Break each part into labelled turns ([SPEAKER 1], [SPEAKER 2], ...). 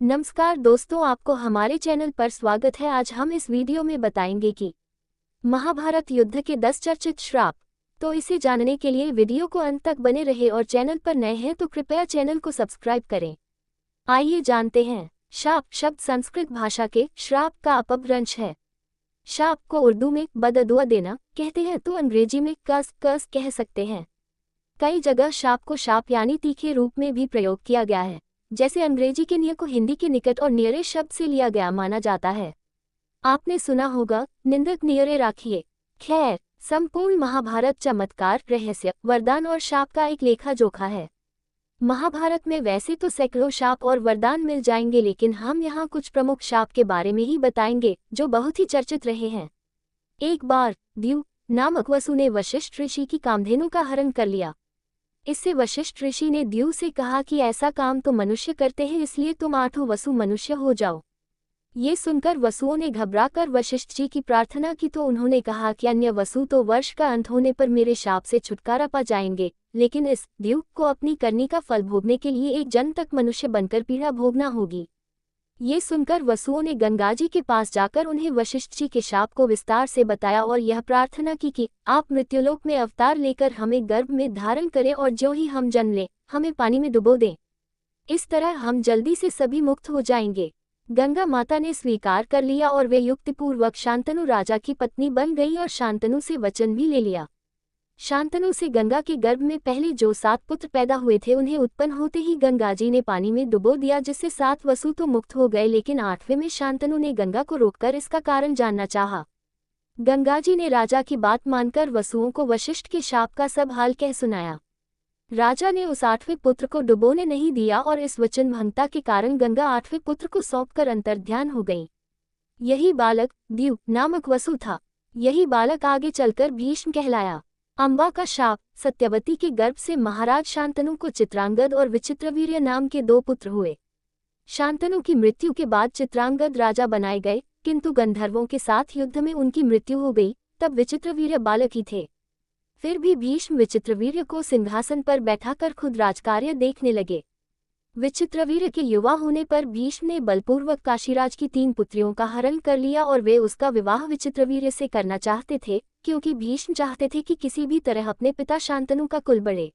[SPEAKER 1] नमस्कार दोस्तों, आपको हमारे चैनल पर स्वागत है। आज हम इस वीडियो में बताएंगे कि महाभारत युद्ध के 10 चर्चित श्राप। तो इसे जानने के लिए वीडियो को अंत तक बने रहे और चैनल पर नए हैं तो कृपया चैनल को सब्सक्राइब करें। आइए जानते हैं। शाप शब्द संस्कृत भाषा के श्राप का अपभ्रंश है। शाप को उर्दू में बददुआ देना कहते हैं तो अंग्रेजी में कर्स कह सकते हैं। कई जगह शाप को शाप यानी तीखे रूप में भी प्रयोग किया गया है, जैसे अंग्रेजी के नियर को हिंदी के निकट और नियरे शब्द से लिया गया माना जाता है। आपने सुना होगा, निंदक नियरे राखिए। खैर, संपूर्ण महाभारत चमत्कार, रहस्य, वरदान और शाप का एक लेखा जोखा है। महाभारत में वैसे तो सैकड़ों शाप और वरदान मिल जाएंगे, लेकिन हम यहाँ कुछ प्रमुख शाप के बारे में ही बताएंगे जो बहुत ही चर्चित रहे हैं। एक बार द्यू नामक वसु ने वशिष्ठ ऋषि की कामधेनु का हरण कर लिया। इससे वशिष्ठ ऋषि ने द्यू से कहा कि ऐसा काम तो मनुष्य करते हैं, इसलिए तुम 8 वसु मनुष्य हो जाओ। ये सुनकर वसुओं ने घबराकर वशिष्ठ जी की प्रार्थना की तो उन्होंने कहा कि अन्य वसु तो वर्ष का अंत होने पर मेरे शाप से छुटकारा पा जाएंगे, लेकिन इस द्यू को अपनी करनी का फल भोगने के लिए एक जन्म तक मनुष्य बनकर पीड़ा भोगना होगी। ये सुनकर वसुओं ने गंगा जी के पास जाकर उन्हें वशिष्ठ जी के शाप को विस्तार से बताया और यह प्रार्थना की कि आप मृत्युलोक में अवतार लेकर हमें गर्भ में धारण करें और जो ही हम जन्म लें हमें पानी में डुबो दें। इस तरह हम जल्दी से सभी मुक्त हो जाएंगे। गंगा माता ने स्वीकार कर लिया और वे युक्तिपूर्वक शांतनु राजा की पत्नी बन गई और शांतनु से वचन भी ले लिया। शांतनु से गंगा के गर्भ में पहले जो 7 पुत्र पैदा हुए थे उन्हें उत्पन्न होते ही गंगा जी ने पानी में डुबो दिया, जिससे 7 वसु तो मुक्त हो गए, लेकिन 8वें में शांतनु ने गंगा को रोककर इसका कारण जानना चाहा। गंगा जी ने राजा की बात मानकर वसुओं को वशिष्ठ के शाप का सब हाल कह सुनाया। राजा ने उस 8वें पुत्र को डुबोने नहीं दिया और इस वचन भंगता के कारण गंगा 8वें पुत्र को सौंपकर अंतर्ध्यान हो गई। यही बालक द्यू नामक वसु था। यही बालक आगे चलकर भीष्म कहलाया। अम्बा का शाप। सत्यवती के गर्भ से महाराज शांतनु को चित्रांगद और विचित्रवीर्य नाम के 2 पुत्र हुए। शांतनु की मृत्यु के बाद चित्रांगद राजा बनाए गए, किंतु गंधर्वों के साथ युद्ध में उनकी मृत्यु हो गई। तब विचित्रवीर्य बालक ही थे। फिर भी भीष्म विचित्रवीर्य को सिंहासन पर बैठाकर खुद राजकार्य देखने लगे। विचित्रवीर्य के युवा होने पर भीष्म ने बलपूर्वक काशीराज की 3 पुत्रियों का हरण कर लिया और वे उसका विवाह विचित्रवीर्य से करना चाहते थे, क्योंकि भीष्म चाहते थे कि किसी भी तरह अपने पिता शांतनु का कुल बढ़े।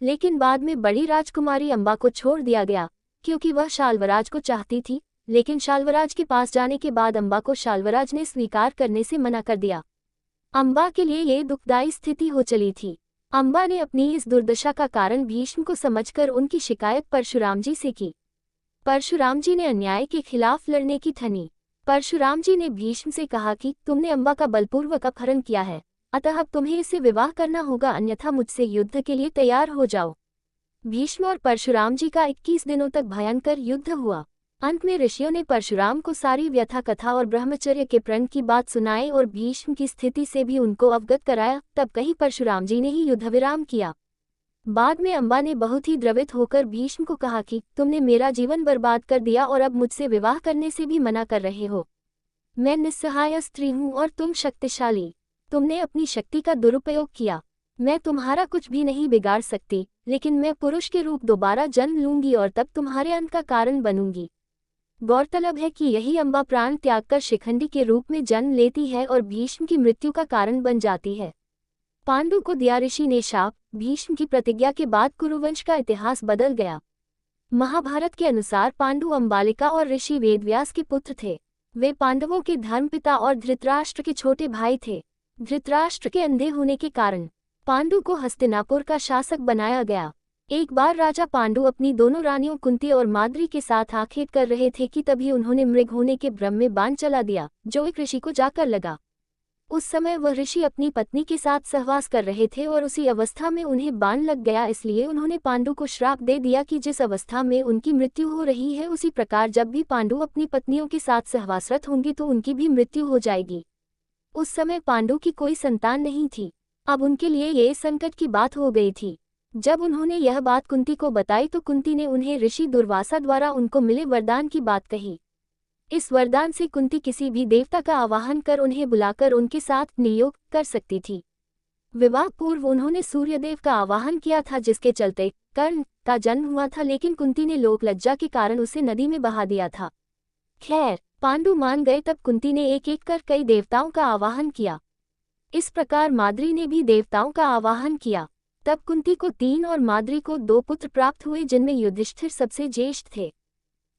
[SPEAKER 1] लेकिन बाद में बड़ी राजकुमारी अम्बा को छोड़ दिया गया, क्योंकि वह शाल्वराज को चाहती थी, लेकिन शाल्वराज के पास जाने के बाद अम्बा को शाल्वराज ने स्वीकार करने से मना कर दिया। अम्बा के लिए ये दुखदायी स्थिति हो चली थी। अम्बा ने अपनी इस दुर्दशा का कारण भीष्म को समझकर उनकी शिकायत परशुराम जी से की। परशुराम जी ने अन्याय के खिलाफ लड़ने की ठानी। परशुराम जी ने भीष्म से कहा कि तुमने अम्बा का बलपूर्वक अपहरण किया है, अतः अब तुम्हें इससे विवाह करना होगा, अन्यथा मुझसे युद्ध के लिए तैयार हो जाओ। भीष्म और परशुराम जी का 21 दिनों तक भयंकर युद्ध हुआ। अंत में ऋषियों ने परशुराम को सारी व्यथा कथा और ब्रह्मचर्य के प्रण की बात सुनाई और भीष्म की स्थिति से भी उनको अवगत कराया। तब कहीं परशुराम जी ने ही युद्ध विराम किया। बाद में अम्बा ने बहुत ही द्रवित होकर भीष्म को कहा कि तुमने मेरा जीवन बर्बाद कर दिया और अब मुझसे विवाह करने से भी मना कर रहे हो। मैं निस्सहाय स्त्री हूँ और तुम शक्तिशाली। तुमने अपनी शक्ति का दुरुपयोग किया। मैं तुम्हारा कुछ भी नहीं बिगाड़ सकती, लेकिन मैं पुरुष के रूप दोबारा जन्म लूंगी और तब तुम्हारे अंत का कारण बनूंगी। गौरतलब है कि यही अम्बा प्राण त्याग कर शिखंडी के रूप में जन्म लेती है और भीष्म की मृत्यु का कारण बन जाती है। पांडु को दिया ऋषि ने शाप। भीष्म की प्रतिज्ञा के बाद कुरुवंश का इतिहास बदल गया। महाभारत के अनुसार पांडु अम्बालिका और ऋषि वेदव्यास के पुत्र थे। वे पांडवों के धर्मपिता और धृतराष्ट्र के छोटे भाई थे। धृतराष्ट्र के अंधे होने के कारण पांडु को हस्तिनापुर का शासक बनाया गया। एक बार राजा पांडु अपनी दोनों रानियों कुंती और माद्री के साथ आखेट कर रहे थे कि तभी उन्होंने मृग होने के भ्रम में बाण चला दिया, जो एक ऋषि को जाकर लगा। उस समय वह ऋषि अपनी पत्नी के साथ सहवास कर रहे थे और उसी अवस्था में उन्हें बाण लग गया, इसलिए उन्होंने पांडु को श्राप दे दिया कि जिस अवस्था में उनकी मृत्यु हो रही है उसी प्रकार जब भी पांडु अपनी पत्नियों के साथ सहवासरत होंगे तो उनकी भी मृत्यु हो जाएगी। उस समय पांडु की कोई संतान नहीं थी। अब उनके लिए ये संकट की बात हो गई थी। जब उन्होंने यह बात कुंती को बताई तो कुंती ने उन्हें ऋषि दुर्वासा द्वारा उनको मिले वरदान की बात कही। इस वरदान से कुंती किसी भी देवता का आवाहन कर उन्हें बुलाकर उनके साथ नियोग कर सकती थी। विवाह पूर्व उन्होंने सूर्यदेव का आवाहन किया था, जिसके चलते कर्ण का जन्म हुआ था, लेकिन कुंती ने लोक लज्जा के कारण उसे नदी में बहा दिया था। खैर, पांडु मान गए तब कुंती ने एक एक कर कई देवताओं का आवाहन किया। इस प्रकार माद्री ने भी देवताओं का आवाहन किया। तब कुंती को 3 और माद्री को 2 पुत्र प्राप्त हुए, जिनमें युधिष्ठिर सबसे ज्येष्ठ थे।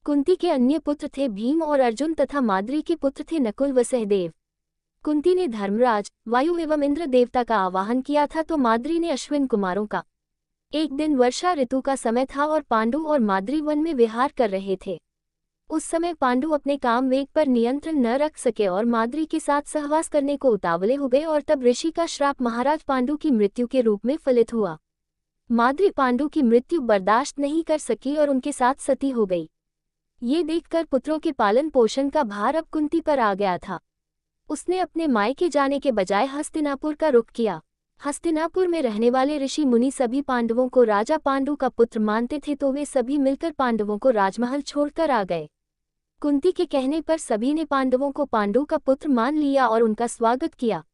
[SPEAKER 1] कुंती के अन्य पुत्र थे भीम और अर्जुन तथा माद्री के पुत्र थे नकुल व सहदेव। कुंती ने धर्मराज, वायु एवं इंद्र देवता का आवाहन किया था, तो माद्री ने अश्विन कुमारों का। एक दिन वर्षा ऋतु का समय था और पांडु और माद्री वन में विहार कर रहे थे। उस समय पांडु अपने काम वेग पर नियंत्रण न रख सके और माद्री के साथ सहवास करने को उतावले हो गए, और तब ऋषि का श्राप महाराज पांडु की मृत्यु के रूप में फलित हुआ। माद्री पांडु की मृत्यु बर्दाश्त नहीं कर सकी और उनके साथ सती हो गई। ये देखकर पुत्रों के पालन पोषण का भार अब कुंती पर आ गया था। उसने अपने मायके जाने के बजाय हस्तिनापुर का रुख किया। हस्तिनापुर में रहने वाले ऋषि मुनि सभी पांडवों को राजा पांडु का पुत्र मानते थे, तो वे सभी मिलकर पांडवों को राजमहल छोड़कर आ गए। कुंती के कहने पर सभी ने पांडवों को पांडु का पुत्र मान लिया और उनका स्वागत किया।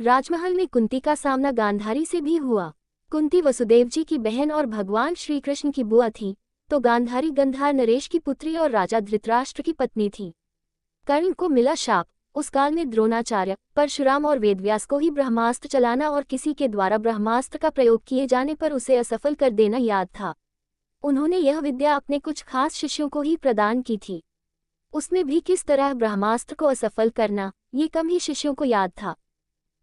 [SPEAKER 1] राजमहल में कुंती का सामना गांधारी से भी हुआ। कुंती वसुदेव जी की बहन और भगवान श्री कृष्ण की बुआ थी, तो गांधारी गंधार नरेश की पुत्री और राजा धृतराष्ट्र की पत्नी थी। कर्ण को मिला शाप। उस काल में द्रोणाचार्य, परशुराम और वेदव्यास को ही ब्रह्मास्त्र चलाना और किसी के द्वारा ब्रह्मास्त्र का प्रयोग किए जाने पर उसे असफल कर देना याद था। उन्होंने यह विद्या अपने कुछ खास शिष्यों को ही प्रदान की थी। उसमें भी किस तरह ब्रह्मास्त्र को असफल करना, ये कम ही शिष्यों को याद था।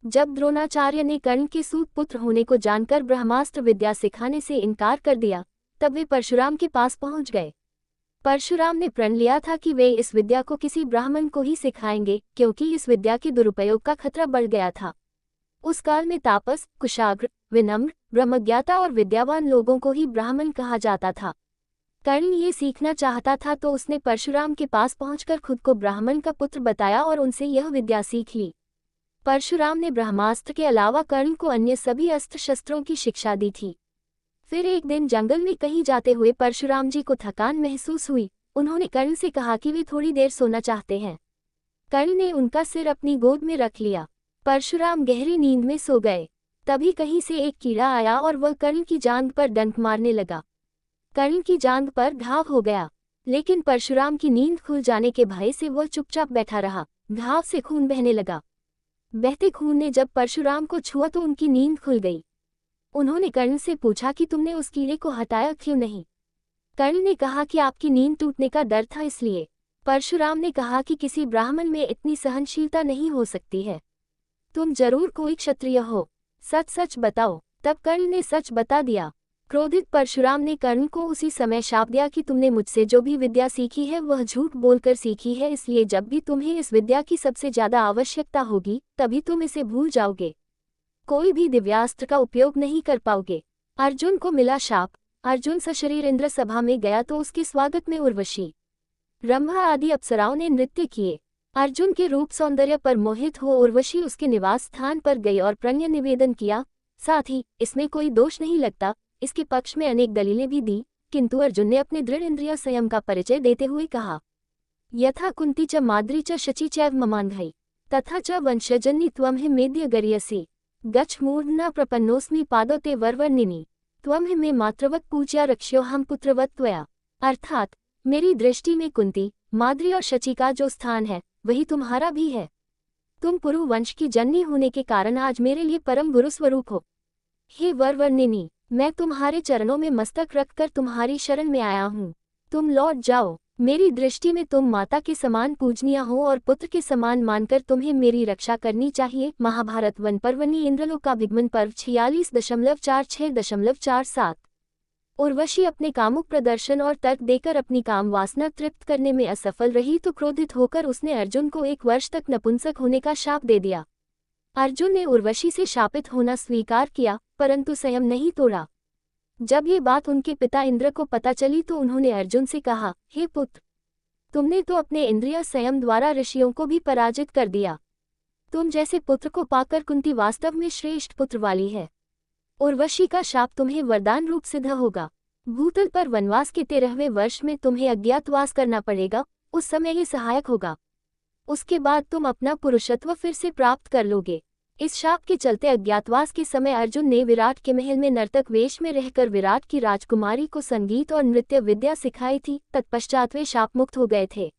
[SPEAKER 1] जब द्रोणाचार्य ने कर्ण के सूत पुत्र होने को जानकर ब्रह्मास्त्र विद्या सिखाने से इनकार कर दिया, तब वे परशुराम के पास पहुंच गए। परशुराम ने प्रण लिया था कि वे इस विद्या को किसी ब्राह्मण को ही सिखाएंगे, क्योंकि इस विद्या के दुरुपयोग का खतरा बढ़ गया था। उस काल में तापस, कुशाग्र, विनम्र, ब्रह्मज्ञाता और विद्यावान लोगों को ही ब्राह्मण कहा जाता था। कर्ण ये सीखना चाहता था, तो उसने परशुराम के पास पहुंचकर खुद को ब्राह्मण का पुत्र बताया और उनसे यह विद्या सीख ली। परशुराम ने ब्रह्मास्त्र के अलावा कर्ण को अन्य सभी अस्त्र शस्त्रों की शिक्षा दी थी। फिर एक दिन जंगल में कहीं जाते हुए परशुराम जी को थकान महसूस हुई। उन्होंने कर्ण से कहा कि वे थोड़ी देर सोना चाहते हैं। कर्ण ने उनका सिर अपनी गोद में रख लिया। परशुराम गहरी नींद में सो गए। तभी कहीं से एक कीड़ा आया और वह कर्ण की जांघ पर डंक मारने लगा। कर्ण की जांघ पर घाव हो गया, लेकिन परशुराम की नींद खुल जाने के भय से वह चुपचाप बैठा रहा। घाव से खून बहने लगा। बहते खून ने जब परशुराम को छुआ तो उनकी नींद खुल गई। उन्होंने कर्ण से पूछा कि तुमने उस कीड़े को हटाया क्यों नहीं। कर्ण ने कहा कि आपकी नींद टूटने का डर था, इसलिए। परशुराम ने कहा कि किसी ब्राह्मण में इतनी सहनशीलता नहीं हो सकती है। तुम जरूर कोई क्षत्रिय हो, सच सच बताओ। तब कर्ण ने सच बता दिया। क्रोधित परशुराम ने कर्ण को उसी समय शाप दिया कि तुमने मुझसे जो भी विद्या सीखी है वह झूठ बोलकर सीखी है, इसलिए जब भी तुम्हें इस विद्या की सबसे ज्यादा आवश्यकता होगी तभी तुम इसे भूल जाओगे। कोई भी दिव्यास्त्र का उपयोग नहीं कर पाओगे। अर्जुन को मिला शाप। अर्जुन सशरीर इंद्र सभा में गया तो उसके स्वागत में उर्वशी, रंभा आदि अप्सराओं ने नृत्य किए। अर्जुन के रूप सौंदर्य पर मोहित हो उर्वशी उसके निवास स्थान पर गई और प्रणय निवेदन किया। साथ ही इसमें कोई दोष नहीं लगता, इसके पक्ष में अनेक दलीलें भी दी, किंतु अर्जुन ने अपने दृढ़ इंद्रिय संयम का परिचय देते हुए कहा, यथा कुंती च माद्री च शची चैव ममान्धई तथा च वंशजन्नी त्वं हि मेद्य गरियसी गच्छ मूर्धना प्रपन्नोस्मि पादौ ते वरवर्णिनी त्वं हि मे मातृवत् पूज्या रक्ष्यो हम पुत्रवत् त्वया। अर्थात मेरी दृष्टि में कुंती, माद्री और शची का जो स्थान है वही तुम्हारा भी है। तुम पुरु वंश की जननी होने के कारण आज मेरे लिए परम गुरु स्वरूप हो। हे वरवर्णिनी, मैं तुम्हारे चरणों में मस्तक रखकर तुम्हारी शरण में आया हूँ। तुम लौट जाओ। मेरी दृष्टि में तुम माता के समान पूजनीय हो और पुत्र के समान मानकर तुम्हें मेरी रक्षा करनी चाहिए। महाभारत वन पर्वनि इंद्रलोकाभिगमन पर्व 46.46.47। उर्वशी अपने कामुक प्रदर्शन और तर्क देकर अपनी काम वासना तृप्त करने में असफल रही तो क्रोधित होकर उसने अर्जुन को 1 वर्ष तक नपुंसक होने का शाप दे दिया। अर्जुन ने उर्वशी से शापित होना स्वीकार किया, परंतु संयम नहीं तोड़ा। जब ये बात उनके पिता इंद्र को पता चली तो उन्होंने अर्जुन से कहा, हे पुत्र, तुमने तो अपने इंद्रिय संयम द्वारा ऋषियों को भी पराजित कर दिया। तुम जैसे पुत्र को पाकर कुंती वास्तव में श्रेष्ठ पुत्र वाली है। उर्वशी का शाप तुम्हें वरदान रूप सिद्ध होगा। भूतल पर वनवास के 13वें वर्ष में तुम्हें अज्ञातवास करना पड़ेगा, उस समय ये सहायक होगा। उसके बाद तुम अपना पुरुषत्व फिर से प्राप्त कर लोगे। इस शाप के चलते अज्ञातवास के समय अर्जुन ने विराट के महल में नर्तक वेश में रहकर विराट की राजकुमारी को संगीत और नृत्य विद्या सिखाई थी। तत्पश्चात वे शाप मुक्त हो गए थे।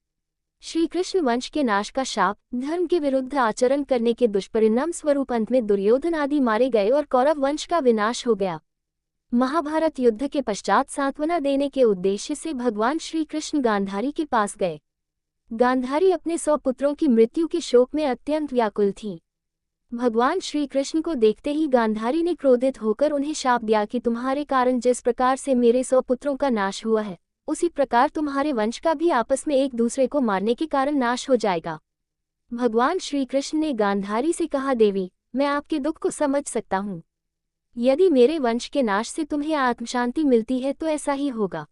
[SPEAKER 1] श्री कृष्ण वंश के नाश का शाप, धर्म के विरुद्ध आचरण करने के दुष्परिणाम स्वरूप अंत में दुर्योधन आदि मारे गए और कौरव वंश का विनाश हो गया। महाभारत युद्ध के पश्चात सांत्वना देने के उद्देश्य से भगवान श्री कृष्ण गांधारी के पास गए। गांधारी अपने 100 पुत्रों की मृत्यु के शोक में अत्यंत व्याकुल थी। भगवान श्री कृष्ण को देखते ही गांधारी ने क्रोधित होकर उन्हें शाप दिया कि तुम्हारे कारण जिस प्रकार से मेरे 100 पुत्रों का नाश हुआ है, उसी प्रकार तुम्हारे वंश का भी आपस में एक दूसरे को मारने के कारण नाश हो जाएगा। भगवान श्री कृष्ण ने गांधारी से कहा, देवी, मैं आपके दुख को समझ सकता हूँ। यदि मेरे वंश के नाश से तुम्हें आत्मशांति मिलती है तो ऐसा ही होगा।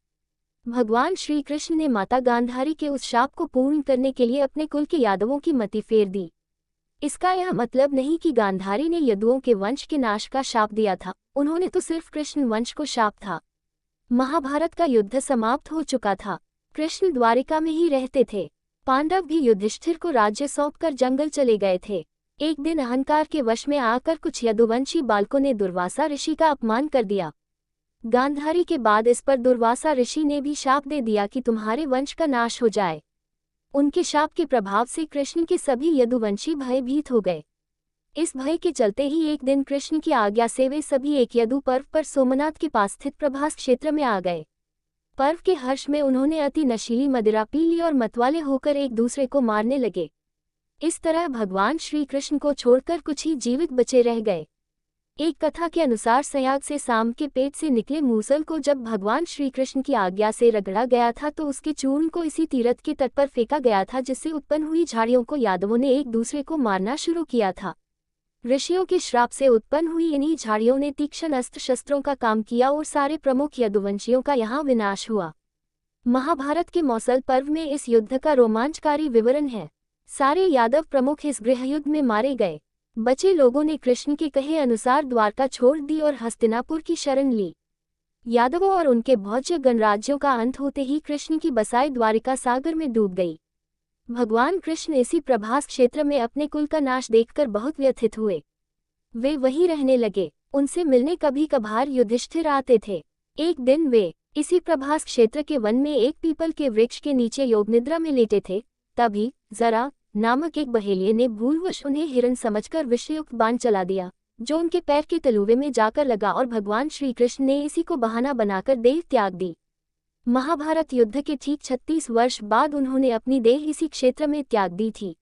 [SPEAKER 1] भगवान श्री कृष्ण ने माता गांधारी के उस शाप को पूर्ण करने के लिए अपने कुल के यादवों की मति फेर दी। इसका यह मतलब नहीं कि गांधारी ने यदुओं के वंश के नाश का शाप दिया था, उन्होंने तो सिर्फ कृष्ण वंश को शाप था। महाभारत का युद्ध समाप्त हो चुका था। कृष्ण द्वारिका में ही रहते थे। पांडव भी युधिष्ठिर को राज्य सौंपकर जंगल चले गए थे। एक दिन अहंकार के वश में आकर कुछ यदुवंशी बालकों ने दुर्वासा ऋषि का अपमान कर दिया। गांधारी के बाद इस पर दुर्वासा ऋषि ने भी शाप दे दिया कि तुम्हारे वंश का नाश हो जाए। उनके शाप के प्रभाव से कृष्ण के सभी यदुवंशी भयभीत हो गए। इस भय के चलते ही एक दिन कृष्ण की आज्ञा से वे सभी एक यदु पर्व पर सोमनाथ के पास स्थित प्रभास क्षेत्र में आ गए। पर्व के हर्ष में उन्होंने अति नशीली मदिरा पी ली और मतवाले होकर एक दूसरे को मारने लगे। इस तरह भगवान श्री कृष्ण को छोड़कर कुछ ही जीवित बचे रह गए। एक कथा के अनुसार सयाग से सांब के पेट से निकले मूसल को जब भगवान श्री कृष्ण की आज्ञा से रगड़ा गया था तो उसके चूर्ण को इसी तीरथ के तट पर फेंका गया था, जिससे उत्पन्न हुई झाड़ियों को यादवों ने एक दूसरे को मारना शुरू किया था। ऋषियों के श्राप से उत्पन्न हुई इन्हीं झाड़ियों ने तीक्ष्ण अस्त्र शस्त्रों का काम किया और सारे प्रमुख यदुवंशियों का यहाँ विनाश हुआ। महाभारत के मौसल पर्व में इस युद्ध का रोमांचकारी विवरण है। सारे यादव प्रमुख इस गृहयुद्ध में मारे गए। बचे लोगों ने कृष्ण के कहे अनुसार द्वारका छोड़ दी और हस्तिनापुर की शरण ली। यादवों और उनके भोज्य गणराज्यों का अंत होते ही कृष्ण की बसाई द्वारिका सागर में डूब गई। भगवान कृष्ण इसी प्रभास क्षेत्र में अपने कुल का नाश देखकर बहुत व्यथित हुए। वे वहीं रहने लगे। उनसे मिलने कभी कभार युधिष्ठिर आते थे। एक दिन वे इसी प्रभास क्षेत्र के वन में एक पीपल के वृक्ष के नीचे योग निद्रा में लेटे थे। तभी जरा नामक एक बहेलिये ने भूलवश उन्हें हिरण समझकर विषयुक्त बाण चला दिया, जो उनके पैर के तलुवे में जाकर लगा और भगवान श्री कृष्ण ने इसी को बहाना बनाकर देह त्याग दी। महाभारत युद्ध के ठीक 36 वर्ष बाद उन्होंने अपनी देह इसी क्षेत्र में त्याग दी थी।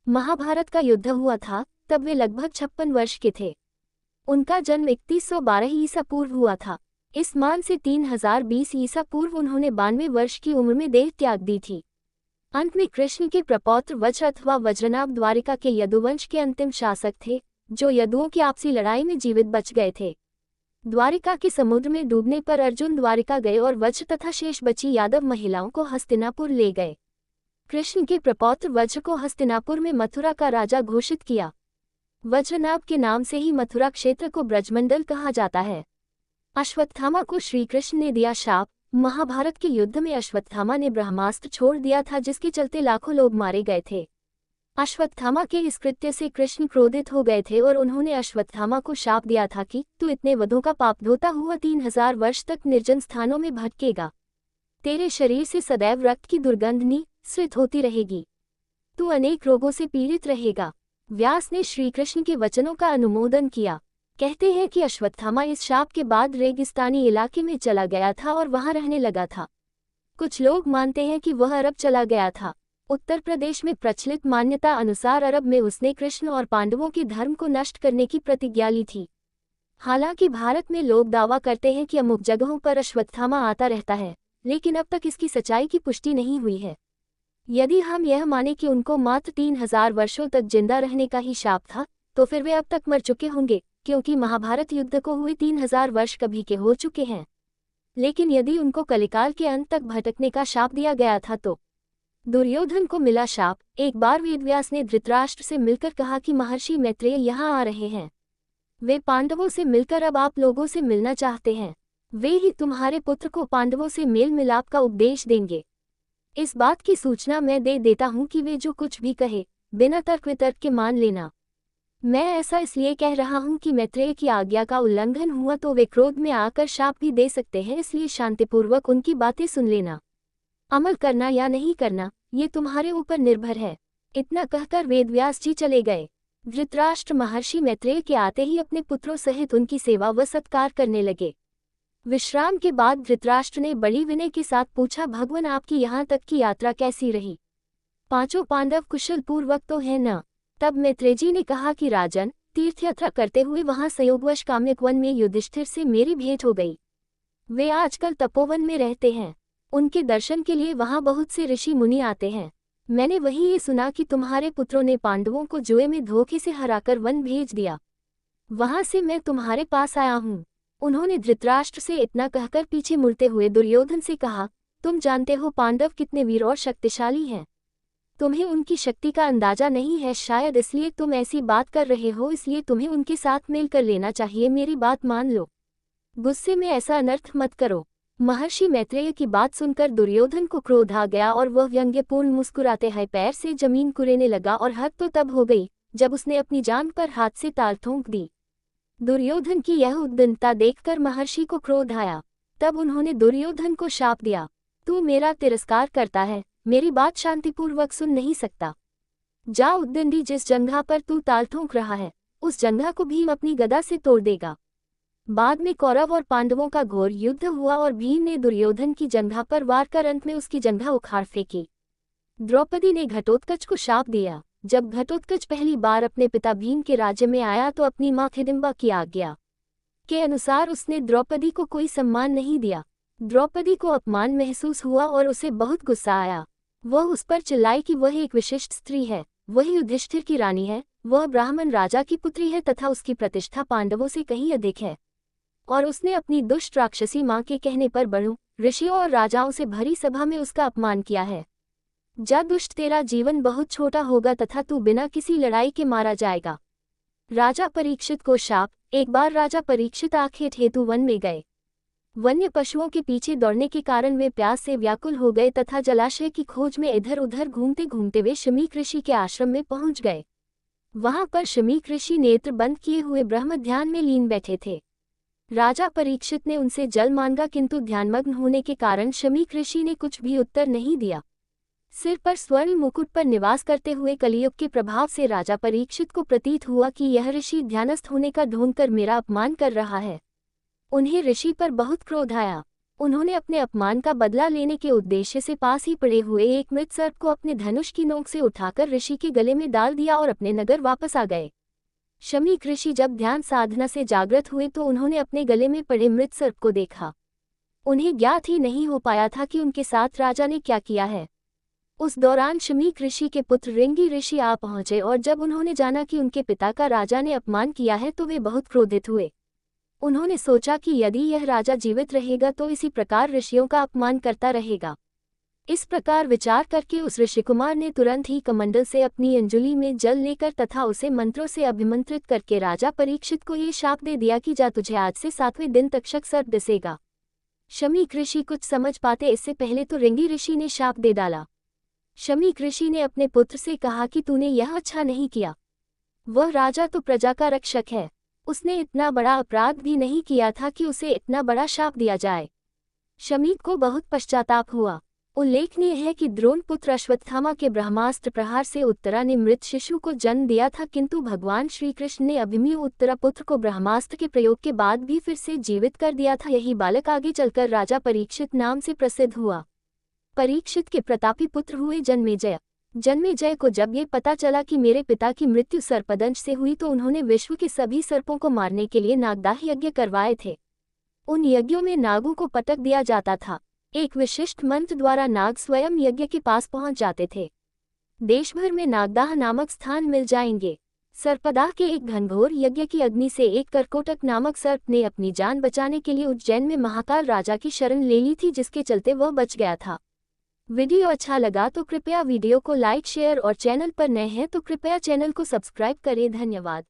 [SPEAKER 1] महाभारत का युद्ध हुआ था तब वे लगभग 56 वर्ष के थे। उनका जन्म 3112 ईसा पूर्व हुआ था। इस मान से 3020 ईसा पूर्व उन्होंने 92 वर्ष की उम्र में देह त्याग दी थी। अंत में कृष्ण के प्रपौत्र वज्र अथवा वज्रनाभ द्वारिका के यदुवंश के अंतिम शासक थे, जो यदुओं की आपसी लड़ाई में जीवित बच गए थे। द्वारिका के समुद्र में डूबने पर अर्जुन द्वारिका गए और वज्र तथा शेष बची यादव महिलाओं को हस्तिनापुर ले गए। कृष्ण के प्रपौत्र वज्र को हस्तिनापुर में मथुरा का राजा घोषित किया। वज्रनाभ के नाम से ही मथुरा क्षेत्र को ब्रजमंडल कहा जाता है। अश्वत्थामा को श्री कृष्ण ने दिया शाप। महाभारत के युद्ध में अश्वत्थामा ने ब्रह्मास्त्र छोड़ दिया था, जिसके चलते लाखों लोग मारे गए थे। अश्वत्थामा के इस कृत्य से कृष्ण क्रोधित हो गए थे और उन्होंने अश्वत्थामा को शाप दिया था कि तू इतने वधों का पाप धोता हुआ 3000 वर्ष तक निर्जन स्थानों में भटकेगा। तेरे शरीर से सदैव रक्त की दुर्गंध निःसृत होती रहेगी। तू अनेक रोगों से पीड़ित रहेगा। व्यास ने श्री कृष्ण के वचनों का अनुमोदन किया। कहते हैं कि अश्वत्थामा इस शाप के बाद रेगिस्तानी इलाके में चला गया था और वहां रहने लगा था। कुछ लोग मानते हैं कि वह अरब चला गया था। उत्तर प्रदेश में प्रचलित मान्यता अनुसार अरब में उसने कृष्ण और पांडवों के धर्म को नष्ट करने की प्रतिज्ञा ली थी। हालांकि भारत में लोग दावा करते हैं कि अमुक जगहों पर अश्वत्थामा आता रहता है, लेकिन अब तक इसकी सच्चाई की पुष्टि नहीं हुई है। यदि हम यह माने कि उनको मात्र 3000 वर्षों तक जिंदा रहने का ही शाप था, तो फिर वे अब तक मर चुके होंगे, क्योंकि महाभारत युद्ध को हुए 3000 वर्ष कभी के हो चुके हैं। लेकिन यदि उनको कलिकाल के अंत तक भटकने का शाप दिया गया था तो दुर्योधन को मिला शाप। एक बार वेदव्यास ने धृतराष्ट्र से मिलकर कहा कि महर्षि मैत्रेय यहाँ आ रहे हैं। वे पांडवों से मिलकर अब आप लोगों से मिलना चाहते हैं। वे ही तुम्हारे पुत्र को पांडवों से मेल मिलाप का उपदेश देंगे। इस बात की सूचना मैं दे देता हूँ कि वे जो कुछ भी कहे बिना तर्क वितर्क के मान लेना। मैं ऐसा इसलिए कह रहा हूँ कि मैत्रेय की आज्ञा का उल्लंघन हुआ तो वे क्रोध में आकर शाप भी दे सकते हैं, इसलिए शांतिपूर्वक उनकी बातें सुन लेना। अमल करना या नहीं करना ये तुम्हारे ऊपर निर्भर है। इतना कहकर वेदव्यास जी चले गए। धृतराष्ट्र महर्षि मैत्रेय के आते ही अपने पुत्रों सहित उनकी सेवा व सत्कार करने लगे। विश्राम के बाद धृतराष्ट्र ने बड़ी विनय के साथ पूछा, भगवान आपकी यहाँ तक की यात्रा कैसी रही? पांचों पांडव कुशल पूर्वक तो है न? तब मैत्रेय जी ने कहा कि राजन, तीर्थयात्रा करते हुए वहां संयोगवश काम्यक वन में युधिष्ठिर से मेरी भेंट हो गई। वे आजकल तपोवन में रहते हैं। उनके दर्शन के लिए वहां बहुत से ऋषि मुनि आते हैं। मैंने वही ये सुना कि तुम्हारे पुत्रों ने पांडवों को जुए में धोखे से हराकर वन भेज दिया। वहां से मैं तुम्हारे पास आया हूँ। उन्होंने धृतराष्ट्र से इतना कहकर पीछे मुड़ते हुए दुर्योधन से कहा, तुम जानते हो पांडव कितने वीर और शक्तिशाली हैं। तुम्हें उनकी शक्ति का अंदाजा नहीं है, शायद इसलिए तुम ऐसी बात कर रहे हो, इसलिए तुम्हें उनके साथ मेल कर लेना चाहिए। मेरी बात मान लो। गुस्से में ऐसा अनर्थ मत करो। महर्षि मैत्रेय की बात सुनकर दुर्योधन को क्रोध आ गया और वह व्यंग्यपूर्ण मुस्कुराते हुए पैर से जमीन कुरेने लगा, और हद तो तब हो गई जब उसने अपनी जांघ पर हाथ से ताल ठोंक दी। दुर्योधन की यह उद्दंडता देखकर महर्षि को क्रोध आया। तब उन्होंने दुर्योधन को शाप दिया, तू मेरा तिरस्कार करता है, मेरी बात शांतिपूर्वक सुन नहीं सकता। जा उद्दंडी, जिस जंघा पर तू ताल ठोंक रहा है उस जंघा को भीम अपनी गदा से तोड़ देगा। बाद में कौरव और पांडवों का घोर युद्ध हुआ और भीम ने दुर्योधन की जंघा पर वार कर अंत में उसकी जंघा उखाड़ फेंकी। द्रौपदी ने घटोत्कच को शाप दिया। जब घटोत्कच पहली बार अपने पिता भीम के राज्य में आया तो अपनी मां हिडिंबा की आज्ञा के अनुसार उसने द्रौपदी को कोई सम्मान नहीं दिया। द्रौपदी को अपमान महसूस हुआ और उसे बहुत गुस्सा आया। वह उस पर चिल्लाई कि वह एक विशिष्ट स्त्री है, वह युधिष्ठिर की रानी है, वह ब्राह्मण राजा की पुत्री है तथा उसकी प्रतिष्ठा पांडवों से कहीं अधिक है। और उसने अपनी दुष्ट राक्षसी मां के कहने पर बड़ों, ऋषियों और राजाओं से भरी सभा में उसका अपमान किया है। जा दुष्ट, तेरा जीवन बहुत छोटा होगा तथा तू बिना किसी लड़ाई के मारा जाएगा। राजा परीक्षित को शाप। एक बार राजा परीक्षित आखेट हेतु वन में गए। वन्य पशुओं के पीछे दौड़ने के कारण वे प्यास से व्याकुल हो गए तथा जलाशय की खोज में इधर उधर घूमते घूमते वे शमीक ऋषि के आश्रम में पहुंच गए। वहां पर शमीक ऋषि नेत्र बंद किए हुए ब्रह्म ध्यान में लीन बैठे थे। राजा परीक्षित ने उनसे जल मांगा, किंतु ध्यानमग्न होने के कारण शमीक ऋषि ने कुछ भी उत्तर नहीं दिया। सिर पर स्वर्ण मुकुट पर निवास करते हुए कलियुग के प्रभाव से राजा परीक्षित को प्रतीत हुआ कि यह ऋषि ध्यानस्थ होने का ढोंग कर मेरा अपमान कर रहा है। उन्हें ऋषि पर बहुत क्रोध आया। उन्होंने अपने अपमान का बदला लेने के उद्देश्य से पास ही पड़े हुए एक मृत सर्प को अपने धनुष की नोक से उठाकर ऋषि के गले में डाल दिया और अपने नगर वापस आ गए। शमीक ऋषि जब ध्यान साधना से जागृत हुए तो उन्होंने अपने गले में पड़े मृत सर्प को देखा। उन्हें ज्ञात ही नहीं हो पाया था कि उनके साथ राजा ने क्या किया है। उस दौरान शमीक ऋषि के पुत्र रिंगी ऋषि आ पहुंचे और जब उन्होंने जाना कि उनके पिता का राजा ने अपमान किया है तो वे बहुत क्रोधित हुए। उन्होंने सोचा कि यदि यह राजा जीवित रहेगा तो इसी प्रकार ऋषियों का अपमान करता रहेगा। इस प्रकार विचार करके उस ऋषिकुमार ने तुरंत ही कमंडल से अपनी अंजुली में जल लेकर तथा उसे मंत्रों से अभिमंत्रित करके राजा परीक्षित को ये शाप दे दिया कि जा, तुझे आज से 7वें दिन तक सर्प डसेगा। शमीक ऋषि कुछ समझ पाते इससे पहले तो रिंगी ऋषि ने शाप दे डाला। शमीक ऋषि ने अपने पुत्र से कहा कि तूने यह अच्छा नहीं किया। वह राजा तो प्रजा का रक्षक है, उसने इतना बड़ा अपराध भी नहीं किया था कि उसे इतना बड़ा शाप दिया जाए। शमीक को बहुत पश्चाताप हुआ। उल्लेखनीय है कि द्रोण पुत्र अश्वत्थामा के ब्रह्मास्त्र प्रहार से उत्तरा ने मृत शिशु को जन्म दिया था, किंतु भगवान श्री कृष्ण ने अभिमन्यु उत्तरा पुत्र को ब्रह्मास्त्र के प्रयोग के बाद भी फिर से जीवित कर दिया था। यही बालक आगे चलकर राजा परीक्षित नाम से प्रसिद्ध हुआ। परीक्षित के प्रतापी पुत्र हुए जन्मेजय। जन्मेजय को जब ये पता चला कि मेरे पिता की मृत्यु सर्पदंश से हुई तो उन्होंने विश्व के सभी सर्पों को मारने के लिए नागदाह यज्ञ करवाए थे। उन यज्ञों में नागों को पटक दिया जाता था। एक विशिष्ट मंत्र द्वारा नाग स्वयं यज्ञ के पास पहुंच जाते थे। देश भर में नागदाह नामक स्थान मिल जाएंगे। सर्पदाह के एक घनघोर यज्ञ की अग्नि से एक करकोटक नामक सर्प ने अपनी जान बचाने के लिए उज्जैन में महाकाल राजा की शरण ले ली थी, जिसके चलते वह बच गया था। वीडियो अच्छा लगा तो कृपया वीडियो को लाइक, शेयर और चैनल पर नए हैं तो कृपया चैनल को सब्सक्राइब करें। धन्यवाद।